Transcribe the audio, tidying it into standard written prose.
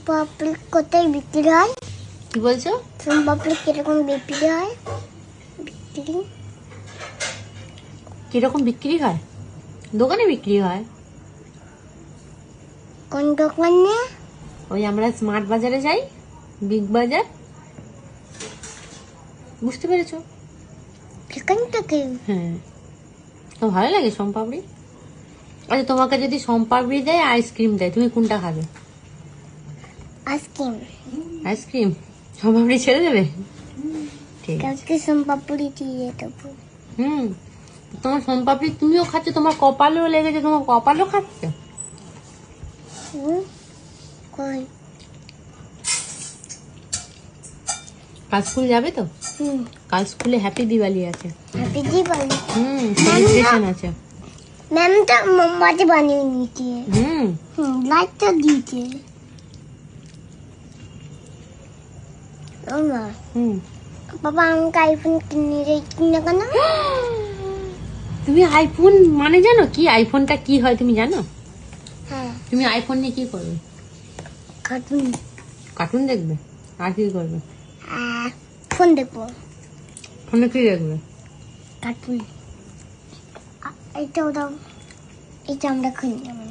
পাপড়ি কোথায় বিক্রি হয়? কি বলছো? সোম পাপড়ি কিরকম বিক্রি হয়? কিরকম বিক্রি হয়? দোকানে বিক্রি হয়। কোন দোকানে? ওই আমরা স্মার্ট বাজারে যাই, বিগ বাজার, বুঝতে পেরেছো? সেখান থেকে? হ্যাঁ। তো ভালো লাগে সোমপাপড়ি? আচ্ছা, তোমাকে যদি সোমপাপড়ি দেয় আইসক্রিম দেয়, তুমি কোনটা খাবে? আইসক্রিম। আইসক্রিম? সোমপাপড়ি ছেড়ে দেবে? ঠিক আছে। কালকে সোম পাপড়ি দিয়ে দেবো। তোমার সোমপাপড়ি তুমিও খাচ্ছ, তোমার কপালেও লেগেছে, তোমার কপালও খাচ্ছে। কই? কাল স্কুল যাবে তো? কাল স্কুলে হ্যাপি দিওয়ালি আছে। হ্যাপি দিওয়ালি? সেলিব্রেশন আছে। ম্যামটা মোমবাতি বানিয়ে নিয়েছে। লাইটটা দিয়েছে। বাবা আমাকে আইফোন কিনে কেন? তুমি আইফোন মানে জানো কি? আইফোনটা কি হয় তুমি জানো? হ্যাঁ। তুমি আইফোন নিয়ে কি করবে? কার্টুন। কার্টুন দেখবে? আর কি করবে? ফোন দেখবো। ফোনে কি দেখবে? কার্টুন। এইটা ওটা, এইটা আমরা খুঁজে নেবো।